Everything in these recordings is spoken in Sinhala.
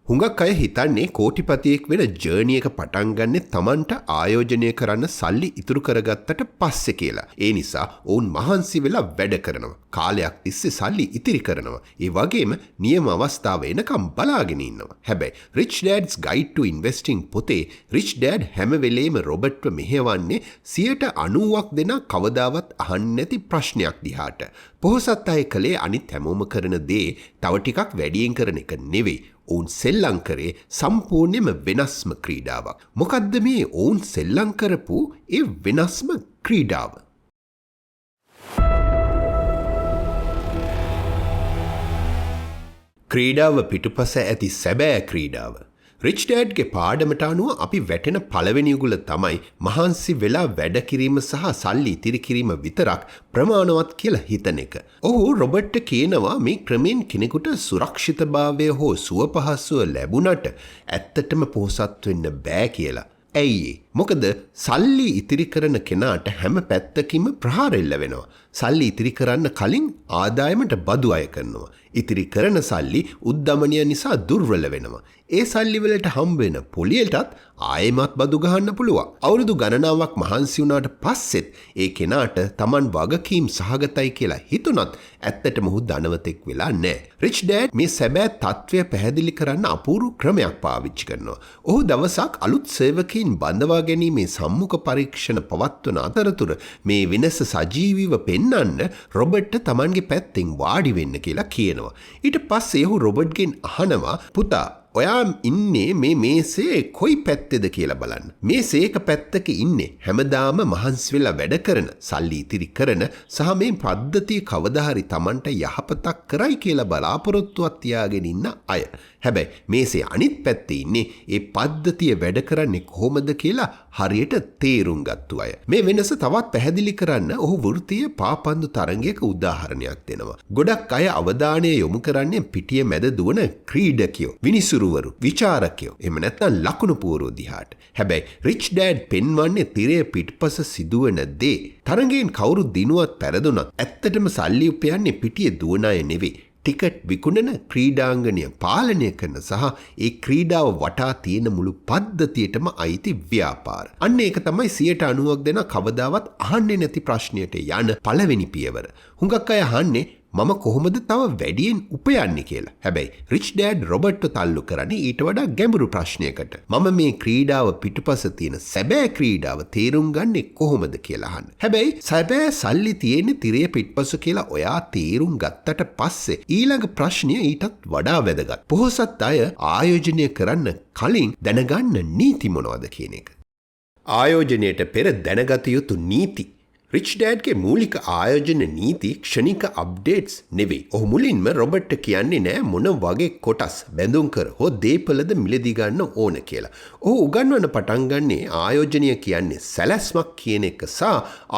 හුඟක් අය හිතන්නේ කෝටිපතියෙක් වෙන ජර්නි එක පටන් ගන්නෙ Tamanට ආයෝජනය කරන්න සල්ලි ඉතුරු කරගත්තට පස්සේ කියලා. ඒ නිසා ඔවුන් මහන්සි වෙලා වැඩ කරනවා. කාලයක් තිස්සේ සල්ලි ඉතිරි කරනවා. ඒ වගේම නියම අවස්ථාව එනකම් බලාගෙන ඉන්නවා. හැබැයි Rich Dad's Guide to Investing පොතේ Rich Dad හැම වෙලේම රොබර්ට්ව මෙහෙවන්නේ 90%ක් දෙනා කවදාවත් අහන්නේ නැති ප්‍රශ්නයක් දිහාට. පොහොසත් අය කලේ අනිත් හැමෝම කරන දේ තව ටිකක් වැඩියෙන් කරන එක නෙවෙයි. ඔවුන් සෙල්ලං කරේ සම්පූර්ණයෙන්ම වෙනස්ම ක්‍රීඩාවක්. මොකද්ද මේ ඔවුන් සෙල්ලං කරපු ඒ වෙනස්ම ක්‍රීඩාව? ක්‍රීඩාව පිටුපස ඇති සැබෑ ක්‍රීඩාව. රිච් ඩෑඩ්ගේ පාඩමට අනුව අපි වැටෙන පළවෙනි උගුල තමයි මහන්සි වෙලා වැඩ කිරීම සහ සල්ලි ඉතිරි කිරීම විතරක් ප්‍රමාණවත් කියලා හිතන එක. ඔහු රොබර්ට් කියනවා මේ ක්‍රමෙන් කෙනෙකුට සුරක්ෂිතභාවය හෝ සුවපහසුව ලැබුණට ඇත්තටම පොහොසත් වෙන්න බෑ කියලා. ඇයි? මොකද සල්ලි ඉතිරි කරන කෙනාට හැම පැත්තකින්ම ප්‍රහාර එල්ල වෙනවා. සල්ලි ඉතිරි කරන්න කලින් ආදායමට බදු අය කරනවා. ඉතිරි කරන සල්ලි උද්දමනය නිසා දුර්වල වෙනවා. ඒ සල්ලි වලට හම්බ වෙන පොලියටත් ආයෙමත් බදු ගහන්න පුළුවන්. අවුරුදු ගණනාවක් මහන්සි වුණාට පස්සෙත් ඒ කෙනාට Taman වගකීම් සහගතයි කියලා හිතුණත් ඇත්තටම ඔහු ධනවතෙක් වෙලා නැහැ. රිච් ඩෑඩ් මේ සැබෑ තත්ත්වය පැහැදිලි කරන්න අපූර්ව ක්‍රමයක් පාවිච්චි කරනවා. ඔහු දවසක් අලුත් සේවකීන් බඳවා ගැනීමේ සම්මුඛ පරීක්ෂණ පවත්වන අතරතුර මේ වෙනස සජීවීව පෙන්වන්න රොබර්ට් Tamanගේ පැත්තෙන් වාඩි වෙන්න කියලා කියනවා. ඊට පස්සේ ඔහු රොබර්ට්ගෙන් අහනවා පුතා ඔයා ඉන්නේ මේ මේසේ කොයි පැත්තේද කියලා බලන්න. මේසේ එක පැත්තක ඉන්නේ හැමදාම මහන්සි වෙලා වැඩ කරන, සල්ලි ඉතිරි කරන සහ මේ පද්ධතිය කවදා හරි Tamanට යහපතක් කරයි කියලා බලාපොරොත්තුවක් තියාගෙන ඉන්න අය. හැබැයි මේසේ අනිත් පැත්තේ ඉන්නේ ඒ පද්ධතිය වැඩ කරන්නේ කොහොමද කියලා හරියට තේරුම් ගත්තු අය. මේ වෙනස තවත් පැහැදිලි කරන්න ඔහු වෘත්තීය පාපන්දු තරඟයක උදාහරණයක් දෙනවා. ගොඩක් අය අවධානය යොමු කරන්නේ පිටිය මැද දුවන ක්‍රීඩකයෝ, විනිසුරුවරු, විචාරකයෝ, එහෙම නැත්නම් ලකුණු පුවරුව දිහාට. හැබැයි රිච් ඩෑඩ් පෙන්වන්නේ තිරය පිටපස සිදුවන දේ. තරඟයෙන් කවුරු දිනුවත් පෙරදුනත් ඇත්තටම සල්ලි උපයන්නේ පිටියේ දුවන අය නෙවෙයි. ටිකට් විකුණන ක්‍රීඩාංගණය පාලනය කරන සහ ඒ ක්‍රීඩාව වටා තියෙන මුළු පද්ධතියටම අයිති ව්‍යාපාර. අන්න ඒක තමයි 90%ක් දෙනා කවදාවත් අහන්නේ නැති ප්‍රශ්නයට යන පළවෙනි පියවර. හුඟක් අය අහන්නේ මම කොහොමද තව වැඩියෙන් උපයන්නේ කියලා. හැබැයි රිච් ඩෑඩ් රොබර්ට්ව තල්ලු කරන්නේ ඊට වඩා ගැඹුරු ප්‍රශ්නයකට. මම මේ ක්‍රීඩාව පිටුපස තියෙන සැබෑ ක්‍රීඩාව තේරුම් ගන්නේ කොහොමද කියලා අහන්න. හැබැයි සැබෑ සල්ලි තියෙන්නේ තිරය පිටුපස කියලා ඔයා තේරුම් ගත්තට පස්සේ ඊළඟ ප්‍රශ්නය ඊටත් වඩා වැදගත්. පොහොසත් අය ආයෝජනය කරන්න කලින් දැනගන්න නීති මොනවද කියන එක. ආයෝජනයට පෙර දැනගත යුතු නීති. රිච් ඩෑඩ්ගේ මූලික ආයෝජන නීති ක්ෂණික අප්ඩේට්ස් නෙවෙයි. ඔහු මුලින්ම රොබර්ට් කියන්නේ නෑ මොන වගේ කොටස් බැඳුම් කර හෝ දේපලද මිලදී ගන්න ඕන කියලා. ඔහු උගන්වන්න පටන් ගන්නේ ආයෝජනය කියන්නේ සැලැස්මක් කියන එක සහ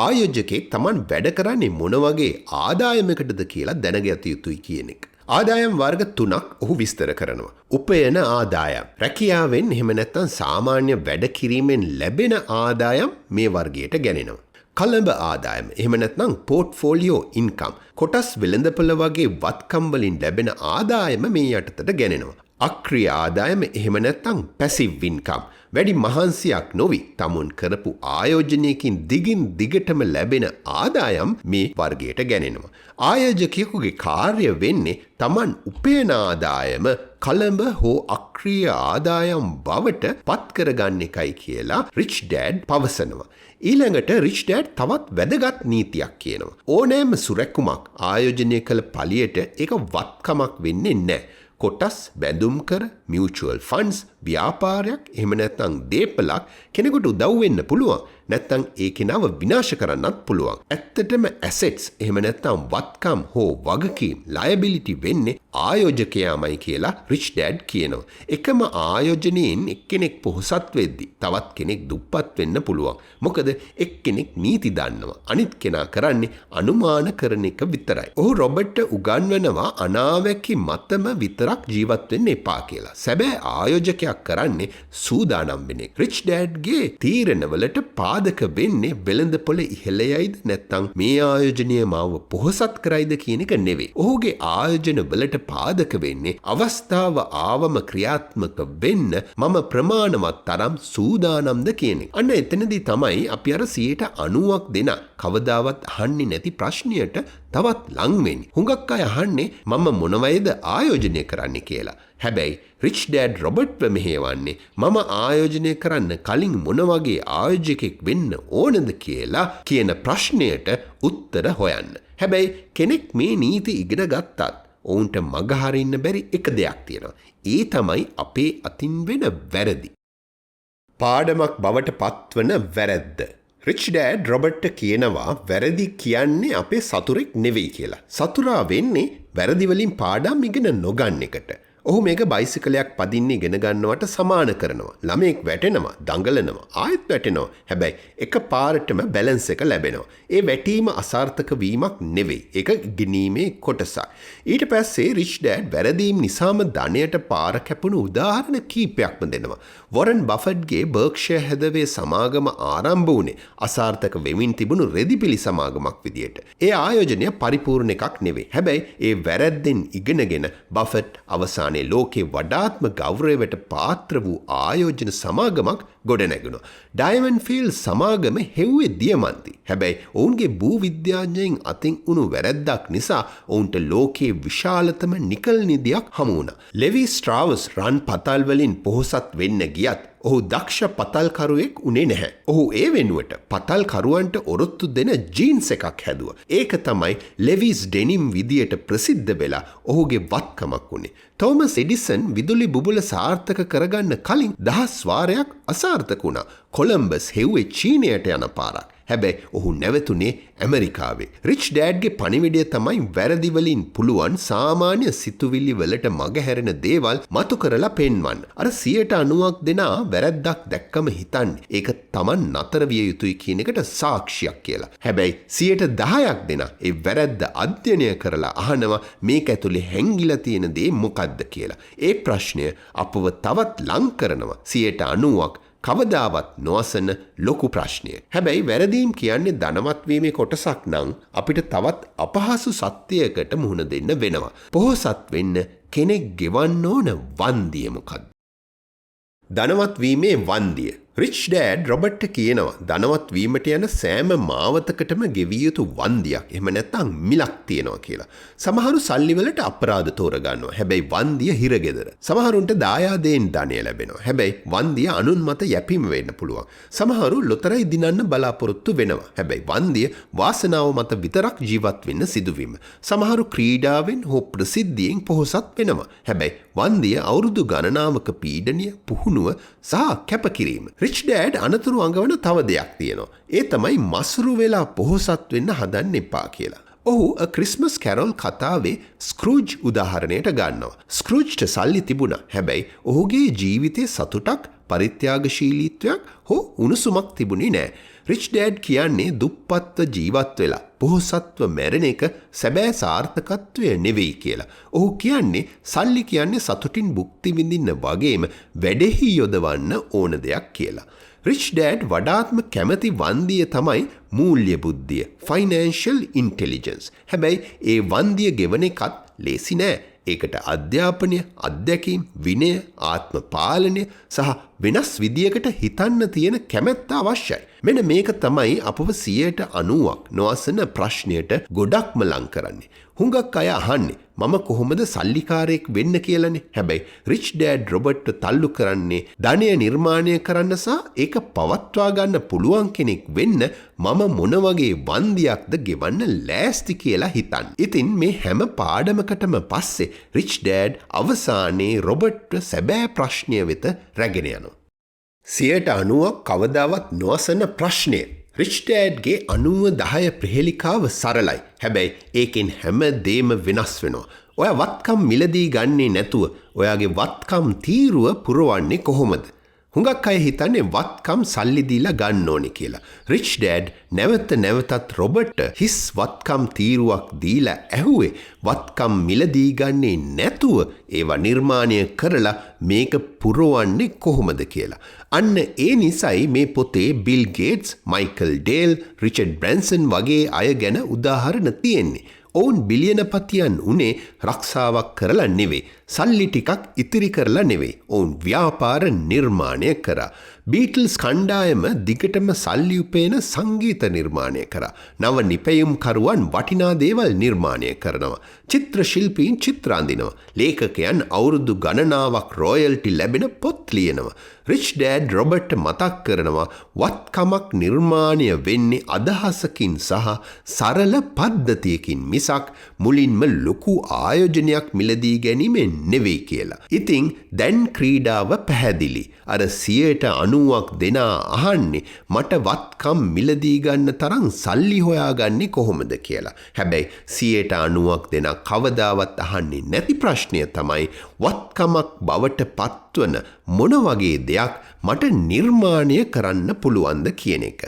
ආයෝජකෙක් Taman වැඩ කරන්නේ මොන වගේ ආදායමකටද කියලා දැනගත යුතුයි කියන එක. ආදායම් වර්ග 3ක් ඔහු විස්තර කරනවා. උපයන ආදායම්, රැකියාවෙන් එහෙම නැත්නම් සාමාන්‍ය වැඩ කිරීමෙන් ලැබෙන ආදායම් මේ වර්ගයට ගැනෙනවා. කලඹ ආදායම, එහෙම නැත්නම් පෝර්ට්ෆෝලියෝ ඉන්කම්, කොටස් වෙළඳපොළ වගේ වත්කම් වලින් ලැබෙන ආදායම මේ යටතට ගැනෙනවා. අක්‍රීය ආදායම, එහෙම නැත්නම් පැසිව් ඉන්කම්, වැඩි මහන්සියක් නොවි තමුන් කරපු ආයෝජනයකින් දිගින් දිගටම ලැබෙන ආදායම් මේ වර්ගයට ගැනෙනවා. ආයෝජකයෙකුගේ කාර්ය වෙන්නේ Taman උපයන ආදායම කලඹ හෝ අක්‍රීය ආදායම් බවට පත් කරගන්න එකයි කියලා රිච් ඩෑඩ් පවසනවා. ඊළඟට රිච් ඩෑඩ් තවත් වැදගත් නීතියක් කියනවා. ඕනෑම සුරැකුමක් ආයෝජනය කළ පළියට ඒක වත්කමක් වෙන්නේ නැහැ. කොටස් බැඳුම් කර මියුචුවල් ෆන්ඩ්ස් ව්‍යාපාරයක් එහෙම නැත්නම් දේපලක් කෙනෙකුට උදව් වෙන්න පුළුවන්. නැත්නම් ඒ කෙනාව විනාශ කරන්නත් පුළුවන්. ඇත්තටම ඇසෙට්ස් එහෙම නැත්නම් වත්කම් හෝ වගකීම් ලයබිලිටි වෙන්නේ ආයෝජකයාමයි කියලා රිච් ඩෑඩ් කියනවා. එකම ආයෝජනයෙන් එක්කෙනෙක් පොහොසත් වෙද්දී තවත් කෙනෙක් දුප්පත් වෙන්න පුළුවන්. මොකද එක්කෙනෙක් නීති දන්නවා. අනිත් කෙනා කරන්නේ අනුමාන කරන එක විතරයි. ඔහු රොබර්ට් උගන්වනවා අනාවැකි මතම විතරක් ජීවත් වෙන්න එපා කියලා. සැබෑ ආයෝජකයා විනාශයක් කරන්නේ සූදානම් වෙන එක. රිච් ඩෑඩ්ගේ තීරණවලට පාදක වෙන්නේ වෙළඳපොළ ඉහළ යයිද නැත්නම් මේ ආයෝජනය මාව පොහොසත් කරයිද කියන එක නෙවෙයි. ඔහුගේ ආයෝජන වලට පාදක වෙන්නේ අවස්ථාව ආවම ක්‍රියාත්මක වෙන්න මම ප්‍රමාණවත් තරම් සූදානම්ද කියන එක. අන්න එතනදී තමයි අපි අර 90ක් දෙන කවදාවත් අහන්නේ නැති ප්‍රශ්නයට තවත් ලං වෙන්නේ. හුඟක් අය අහන්නේ මම මොන වයද ආයෝජනය කරන්න කියලා. හැබැයි රිච් ඩෑඩ් රොබර්ට්ව මෙහෙවන්නේ මම ආයෝජනය කරන්න කලින් මොන වගේ ආයෝජකෙක් වෙන්න ඕනද කියලා කියන ප්‍රශ්නයට උත්තර හොයන්න. හැබැයි කෙනෙක් මේ නීති ඉගෙන ගත්තත් ඔවුන්ට මගහරින්න බැරි එක දෙයක් තියෙනවා. ඒ තමයි අපේ අතින් වෙන වැරදි. පාඩමක් බවට පත්වන වැරැද්ද. රිච් ඩෑඩ් රොබර්ට් කියනවා වැරදි කියන්නේ අපේ සතුරෙක් නෙවෙයි කියලා. සතුරා වෙන්නේ වැරදි වලින් පාඩම් ඉගෙන නොගන්න එකට. ඔහු මේක බයිසිකලයක් පදින්න ඉගෙන ගන්නවට සමාන කරනවා. ළමෙක් වැටෙනවා, දඟලනවා, ආයෙත් වැටෙනවා. හැබැයි එක පාරටම බැලන්ස් එක ලැබෙනවා. ඒ වැටීම අසාර්ථක වීමක් නෙවෙයි. ඒක ඉගෙනීමේ කොටසක්. ඊට පස්සේ රිච් ඩෑඩ් වැරදීම් නිසාම ධනයට පාර කැපුණු උදාහරණ කීපයක්ම දෙනවා. වොරන් බෆට්ගේ බර්ක්ෂයර් හැදවේ සමාගම ආරම්භ වුණේ අසාර්ථක වෙමින් තිබුණු රෙදිපිලි සමාගමක් විදියට. ඒ ආයෝජනය පරිපූර්ණ එකක් නෙවෙයි. හැබැයි ඒ වැරැද්දෙන් ඉගෙනගෙන බෆට් අවසානයේ ලෝකේ වඩාත්ම ගෞරවයට පාත්‍ර වූ ආයෝජන සමාගමක් ගොඩනැගුණා. ඩයමන්ඩ් ෆීල්ඩ් සමාගම හෙව්වේ දියමන්ති. හැබැයි ඔවුන්ගේ භූවිද්‍යාඥයන් අතින් උණු වැරැද්දක් නිසා ඔවුන්ට ලෝකයේ විශාලතම නිකල් නිදියක් හමු වුණා. ලෙවි ස්ට්‍රාවස් රන් පතල් වලින් පොහොසත් වෙන්න ගියත් ඔහු දක්ෂ පතල්කරුවෙක් උනේ නැහැ. ඔහු ඒ වෙනුවට පතල්කරුවන්ට ඔරොත්තු දෙන ජීන්ස් එකක් හැදුවා. ඒක තමයි ලෙවිස් ඩෙනිම් විදියට ප්‍රසිද්ධ වෙලා ඔහුගේ වත්කමක් උනේ. තෝමස් එඩිසන් විදුලි බුබුල සාර්ථක කරගන්න කලින් 10 වාරයක් අසාර්ථක වුණා. කොලම්බස් හෙව්වේ චීනයට යන පාරක්. හැබැයි ඔහු නැවතුනේ ඇමරිකාවේ. රිච් ඩෑඩ්ගේ පණිවිඩය තමයි වැරදි වලින් පුළුවන් සාමාන්‍ය සිතුවිලි වලට මගහැරෙන දේවල් මතු කරලා පෙන්වන්න. අර 90ක් දෙනා වැරැද්දක් දැක්කම හිතන්නේ ඒක Taman නතර විය යුතුයි කියන එකට සාක්ෂියක් කියලා. හැබැයි 10ක් දෙනා ඒ වැරැද්ද අධ්‍යයනය කරලා අහනවා මේක ඇතුලේ හැංගිලා තියෙන දේ මොකක්ද කියලා. ඒ ප්‍රශ්නය අපව තවත් ලං කරනවා 90ක් කවදාවත් නොඅසන ලොකු ප්‍රශ්නය. හැබැයි වැරදීම් කියන්නේ ධනවත් වීමේ කොටසක් නම් අපිට තවත් අපහසු සත්‍යයකට මුහුණ දෙන්න වෙනවා. පොහොසත් වෙන්න කෙනෙක් ගෙවන්න ඕන වන්දිය මොකක්ද? ධනවත් වීමේ වන්දිය. රිච් ඩෑඩ් රොබර්ට් කියනවා ධනවත් වීමට යන සෑම මාවතකටම ගෙවිය යුතු වන්දියක් එහෙම නැත්නම් මිලක් තියෙනවා කියලා. සමහරු සල්ලි වලට අපරාධ තෝරගන්නවා. හැබැයි වන්දිය හිරගෙදර. සමහරුන්ට දායාදයෙන් ධනය ලැබෙනවා. හැබැයි වන්දිය අනුන් මත යැපීම වෙන්න පුළුවන්. සමහරු ලොතරැයි දිනන්න බලාපොරොත්තු වෙනවා. හැබැයි වන්දිය වාසනාව මත විතරක් ජීවත් වෙන්න සිදුවීම. සමහරු ක්‍රීඩාවෙන් හෝ ප්‍රසිද්ධියෙන් පොහොසත් වෙනවා. හැබැයි වන්දිය අවුරුදු ගණනාවක පීඩනය, පුහුණුව සහ කැපකිරීම. රිච් ඩෑඩ් අනතුරු අඟවන තව දෙයක් තියෙනවා. ඒ තමයි මසුරු වෙලා පොහොසත් වෙන්න හදන්න එපා කියලා. ඔහු ක්‍රිස්මස් කැරොල් කතාවේ ස්ක්‍රූජ් උදාහරණයට ගන්නවා. ස්ක්‍රූජ්ට සල්ලි තිබුණා. හැබැයි ඔහුගේ ජීවිතයේ සතුටක්, පරිත්‍යාගශීලීත්වයක් හෝ උණුසුමක් තිබුණේ නැහැ. රිච් ඩෑඩ් කියන්නේ දුප්පත්ව ජීවත් වෙලා පොහොසත්ව මැරෙන එක සැබෑ සාර්ථකත්වය නෙවෙයි කියලා. ඔහු කියන්නේ සල්ලි කියන්නේ සතුටින් භුක්ති විඳින්න වගේම වැඩෙහි යොදවන්න ඕන දෙයක් කියලා. රිච් ඩෑඩ් වඩාත්ම කැමති වන්දිය තමයි මූල්‍ය බුද්ධිය, ෆයිනෑන්ෂල් ඉන්ටෙලිජන්ස්. හැබැයි ඒ වන්දිය ගෙවන එකත් ලේසි නෑ. ඒකට අධ්‍යාපනය, අත්දැකීම්, විනය, ආත්ම පාලනය සහ වෙනස් විදියකට හිතන්න තියෙන කැමැත්ත අවශ්‍යයි. මෙන්න මේක තමයි අපව 90ක් නොඅසන ප්‍රශ්නයට ගොඩක්ම ලං කරන්නේ. හුඟක් අය අහන්නේ මම කොහොමද සල්ලිකාරයෙක් වෙන්න කියලානේ. හැබැයි රිච් ඩෑඩ් රොබර්ට් තල්ලු කරන්නේ ධනය නිර්මාණය කරන්න සහ ඒක පවත්වා ගන්න පුළුවන් කෙනෙක් වෙන්න මම මොන වගේ වන්දියක්ද ගෙවන්න ලෑස්ති කියලා හිතන්න. ඉතින් මේ හැම පාඩමකටම පස්සේ රිච් ඩෑඩ් අවසානයේ රොබර්ට් සැබෑ ප්‍රශ්නය වෙත රැගෙන යනවා. 90ක් කවදාවත් නොඅසන ප්‍රශ්නය. රිච් ඩෑඩ්ගේ 90-10 ප්‍රහෙලිකාව සරලයි. හැබැයි ඒකෙන් හැම දේම වෙනස් වෙනවා. ඔයා වත්කම් මිලදී ගන්නේ නැතුව ඔයාගේ වත්කම් තීරුව පුරවන්නේ කොහොමද? හුඟක් අය හිතන්නේ වත්කම් සල්ලි දීලා ගන්න ඕනේ කියලා. රිච් ඩෑඩ් නැවත නැවතත් රොබර්ට්ට හිස් වත්කම් තීරුවක් දීලා ඇහුවේ වත්කම් මිලදී ගන්නේ නැතුව ඒවා නිර්මාණය කරලා මේක පුරවන්නේ කොහොමද කියලා. අන්න ඒ නිසයි මේ පොතේ බිල් ගේට්ස්, මයිකල් ඩේල්, රිචඩ් බ්‍රැන්සන් වගේ අය ගැන උදාහරණ තියෙන්නේ. ඔවුන් බිලියනපතියන් උනේ රක්ෂාවක් කරලා නෙවෙයි. සල්ලි ටිකක් ඉතිරි කරලා නෙවෙයි. ඔවුන් ව්‍යාපාර නිර්මාණය කරා. බීටල්ස් කණ්ඩායම දිගටම සල්ලි උපයන සංගීත නිර්මාණය කරා. නව නිපැයුම්කරුවන් වටිනා දේවල් නිර්මාණය කරනවා. චිත්‍ර ශිල්පීන් චිත්‍ර අඳිනවා. ලේඛකයන් අවුරුදු ගණනාවක් රොයල්ටි ලැබෙන පොත් ලියනවා. රිච් ඩෑඩ් රොබර්ට් මතක් කරනවා වත්කමක් නිර්මාණය වෙන්නේ අදහසකින් සහ සරල පද්ධතියකින් මිසක් මුලින්ම ලොකු ආයෝජනයක් මිලදී ගැනීමෙන් නෙවෙයි කියලා. ඉතින් දැන් ක්‍රීඩාව පැහැදිලි. අර 90ක් දෙනා අහන්නේ මට වත්කම් මිලදී ගන්න තරම් සල්ලි හොයාගන්නේ කොහොමද කියලා. හැබැයි 90ක් දෙනා කවදාවත් අහන්නේ නැති ප්‍රශ්නය තමයි වත්කමක් බවට පත්වන මොන වගේ දෙයක් මට නිර්මාණය කරන්න පුළුවන්ද කියන එක.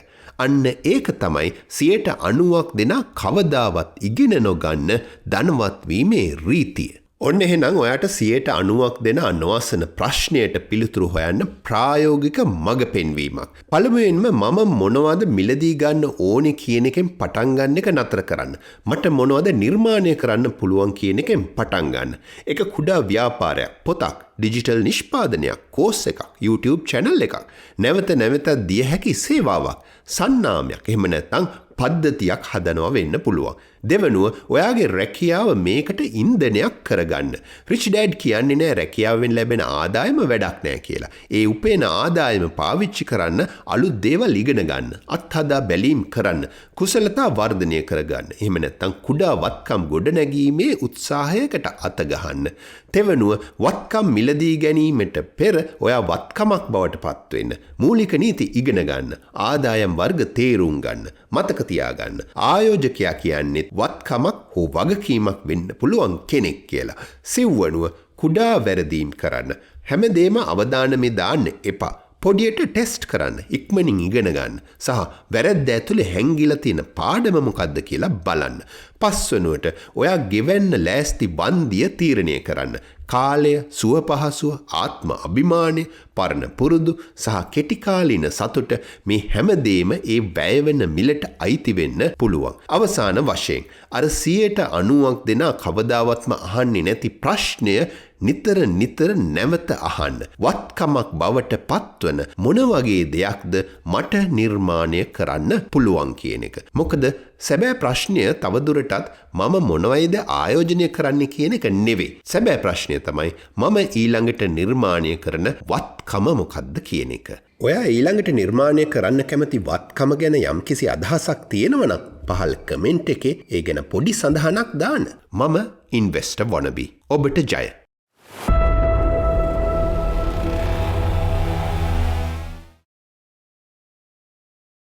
අන්න ඒක තමයි 90ක් දෙනා කවදාවත් ඉගෙන නොගන්න ධනවත් වීමේ රීතිය. ඔන්න එහෙනම් ඔයාට 90ක් දෙනා නොඅසන ප්‍රශ්නයට පිළිතුරු හොයන්න ප්‍රායෝගික මඟ පෙන්වීමක්. පළමුවෙන්ම මම මොනවද මිලදී ගන්න ඕනේ කියන එකෙන් පටන් ගන්න එක නතර කරන්න. මට මොනවද නිර්මාණය කරන්න පුළුවන් කියන එකෙන් පටන් ගන්න. ඒක කුඩා ව්‍යාපාරයක්, පොතක්, ඩිජිටල් නිෂ්පාදනයක්, කෝස් එකක්, YouTube channel එකක්, නැවත නැවතත් දිය හැකි සේවාවක්, සන්නාමයක්, එහෙම නැත්නම් පද්ධතියක් හදනවා වෙන්න පුළුවන්. දෙවනුව ඔයාගේ රැකියාව මේකට ඉන්ධනයක් කරගන්න. රිච් ඩෑඩ් කියන්නේ නෑ රැකියාවෙන් ලැබෙන ආදායම වැඩක් නෑ කියලා. ඒ උපයන ආදායම පාවිච්චි කරන්න අලුත් දේවල් ඉගෙන ගන්න, අත්හදා බැලීම් කරන්න, කුසලතා වර්ධනය කරගන්න. එහෙම නැත්නම් කුඩා වත්කම් ගොඩනැගීමේ උත්සාහයකට අත ගහන්න. තෙවනුව වත්කම් මිලදී ගැනීමට පෙර ඔයා වත්කමක් බවට පත් වෙන්න. මූලික නීති ඉගෙන ගන්න, ආදායම් වර්ග තේරුම් ගන්න, මතක තියාගන්න. ආයෝජකයා කියන්නේ වත්කමක් හෝ වගකීමක් වෙන්න පුළුවන් කෙනෙක් කියලා. සිව්වනුව කුඩා වැරදීම් කරන්න. හැමදේම අවධානමේ දාන්න එපා. පොඩියට ටෙස්ට් කරන්න, ඉක්මනින් ඉගෙන ගන්න සහ වැරද්ද ඇතුලේ හැංගිලා තියෙන පාඩම මොකද්ද කියලා බලන්න. පස්වනුවට ඔයා ගෙවන්න ලෑස්ති වන්දිය තීරණය කරන්න. කාලය, සුව පහසුව, ආත්ම අභිමානය, පරණ පුරුදු සහ කෙටිකාලීන සතුට මේ හැමදේම ඒ වැය වෙන මිලට අයිති වෙන්න පුළුවන්. අවසාන වශයෙන් අර 90ක් දෙනා කවදාවත්ම අහන්නේ නැති ප්‍රශ්නය නිතර නැවත අහන්න. වත්කමක් බවට පත්වන මොන වගේ දෙයක්ද මට නිර්මාණය කරන්න පුළුවන් කියන එක. මොකද සැබෑ ප්‍රශ්නය තවදුරටත් මම මොනවයිද ආයෝජනය කරන්න කියන එක නෙවෙයි. සැබෑ ප්‍රශ්නය තමයි මම ඊළඟට නිර්මාණය කරන වත්කම මොකක්ද කියන එක. ඔයා ඊළඟට නිර්මාණය කරන්න කැමති වත්කම ගැන යම්කිසි අදහසක් තියෙනවනම් පහළ කමෙන්ට් එකේ ඒ ගැන පොඩි සඳහනක් දාන්න. මම ඉන්වෙස්ටර් වොනබි. ඔබට ජය.